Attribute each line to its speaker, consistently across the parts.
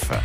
Speaker 1: 9.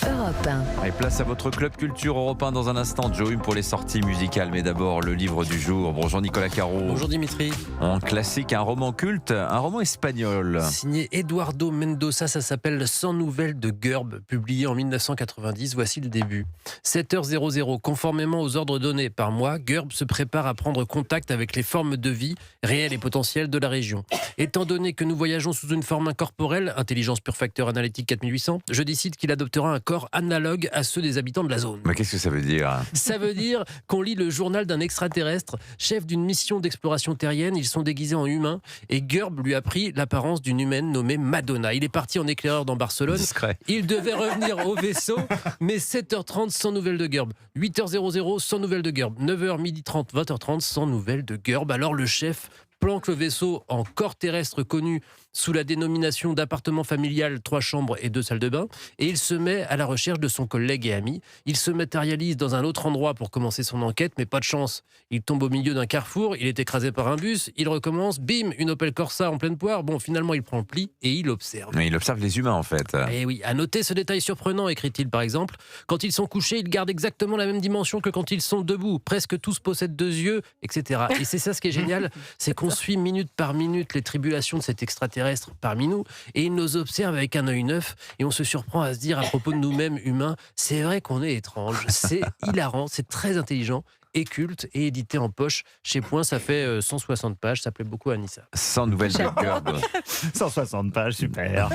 Speaker 2: Europe 1.
Speaker 1: Et place à votre club culture Europe 1 dans un instant, Joe, pour les sorties musicales. Mais d'abord, le livre du jour. Bonjour Nicolas Caro.
Speaker 3: Bonjour Dimitri.
Speaker 1: Un classique, un roman culte, un roman espagnol.
Speaker 3: Signé Eduardo Mendoza, ça s'appelle 100 nouvelles de Gerb, publié en 1990. Voici le début. 7h00, conformément aux ordres donnés par moi, Gerb se prépare à prendre contact avec les formes de vie réelles et potentielles de la région. Étant donné que nous voyageons sous une forme incorporelle, intelligence pure facteur analytique 4800, je décide qu'il adoptera un corps analogue à ceux des habitants de la zone.
Speaker 1: Mais qu'est-ce que ça veut dire?
Speaker 3: Ça veut dire qu'on lit le journal d'un extraterrestre, chef d'une mission d'exploration terrienne. Ils sont déguisés en humains et Gerb lui a pris l'apparence d'une humaine nommée Madonna. Il est parti en éclaireur dans Barcelone.
Speaker 1: Discret.
Speaker 3: Il devait revenir au vaisseau, mais 7h30 sans nouvelles de Gerb. 8h00 sans nouvelles de Gerb. 9h, 12h30, 20h30 sans nouvelles de Gerb. Alors le chef planque le vaisseau en corps terrestre connu sous la dénomination d'appartement familial 3 chambres et 2 salles de bain, et il se met à la recherche de son collègue et ami. Il se matérialise dans un autre endroit pour commencer son enquête, mais pas de chance. Il tombe au milieu d'un carrefour, il est écrasé par un bus, il recommence, bim, une Opel Corsa en pleine poire. Bon, finalement, il prend le pli et il observe.
Speaker 1: Mais il observe les humains en fait.
Speaker 3: Et oui, à noter ce détail surprenant, écrit-il par exemple, quand ils sont couchés, ils gardent exactement la même dimension que quand ils sont debout. Presque tous possèdent 2 yeux, etc. Et c'est ça ce qui est génial, c'est qu'on suit minute par minute les tribulations de cet extraterrestre parmi nous, et il nous observe avec un œil neuf, et on se surprend à se dire à propos de nous-mêmes humains, c'est vrai qu'on est étrange, c'est hilarant, c'est très intelligent et culte, et édité en poche chez Point. Ça fait 160 pages, ça plaît beaucoup à Anissa.
Speaker 1: 100 nouvelles de Gerb.
Speaker 4: 160 pages, super.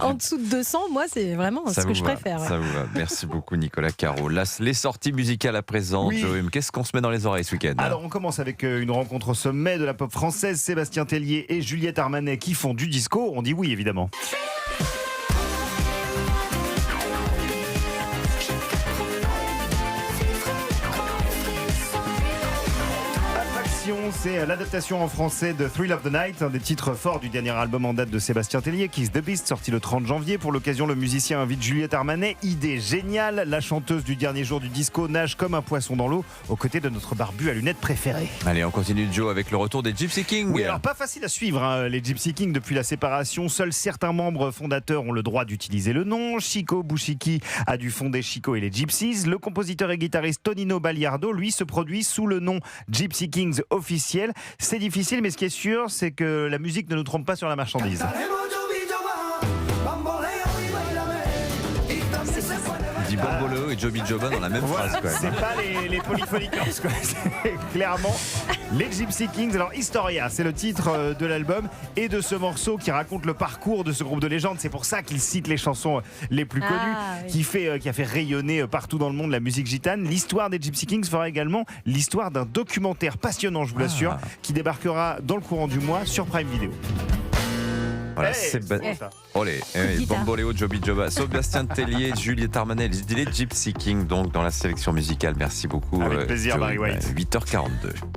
Speaker 2: En dessous de 200, moi, c'est vraiment ce que je préfère.
Speaker 1: Ça vous va. Merci beaucoup Nicolas Caro. Là, les sorties musicales à présent,
Speaker 4: Oui.
Speaker 1: Joe. Qu'est-ce qu'on se met dans les oreilles ce week-end?
Speaker 4: Alors on commence avec une rencontre au sommet de la pop française, Sébastien Tellier et Juliette Armanet qui font du disco. On dit oui évidemment. C'est l'adaptation en français de Thrill of the Night, un des titres forts du dernier album en date de Sébastien Tellier, Kiss the Beast, sorti le 30 janvier. Pour l'occasion, le musicien invite Juliette Armanet. Idée géniale, la chanteuse du dernier jour du disco nage comme un poisson dans l'eau, aux côtés de notre barbu à lunettes préféré.
Speaker 1: Allez, on continue Joe avec le retour des Gypsy Kings.
Speaker 4: Oui, alors pas facile à suivre, hein, les Gypsy Kings depuis la séparation. Seuls certains membres fondateurs ont le droit d'utiliser le nom. Chico Bouchiki a dû fonder Chico et les Gypsies. Le compositeur et guitariste Tonino Bagliardo, lui, se produit sous le nom Gypsy Kings officiel. C'est difficile, mais ce qui est sûr, c'est que la musique ne nous trompe pas sur la marchandise.
Speaker 1: Il dit Bombolo et Joby Joba dans la même
Speaker 4: Voilà,
Speaker 1: phrase quand même.
Speaker 4: c'est pas les Polyphoniqueurs, quoi. C'est clairement les Gypsy Kings. Alors Historia, c'est le titre de l'album et de ce morceau qui raconte le parcours de ce groupe de légende. C'est pour ça qu'il cite les chansons les plus connues,
Speaker 2: oui.
Speaker 4: qui a fait rayonner partout dans le monde la musique gitane. L'histoire des Gypsy Kings fera également l'histoire d'un documentaire passionnant, je vous l'assure, qui débarquera dans le courant du mois sur Prime Video.
Speaker 1: Voilà,
Speaker 4: Hey,
Speaker 1: c'est
Speaker 4: c'est bon, ça.
Speaker 1: Olé, Bomboléo, Joby Joba, Sébastien Tellier, Juliette Armanet, les Gypsy Kings donc dans la sélection musicale. Merci beaucoup.
Speaker 4: Avec plaisir,
Speaker 1: Joe.
Speaker 4: Barry White.
Speaker 1: 8h42.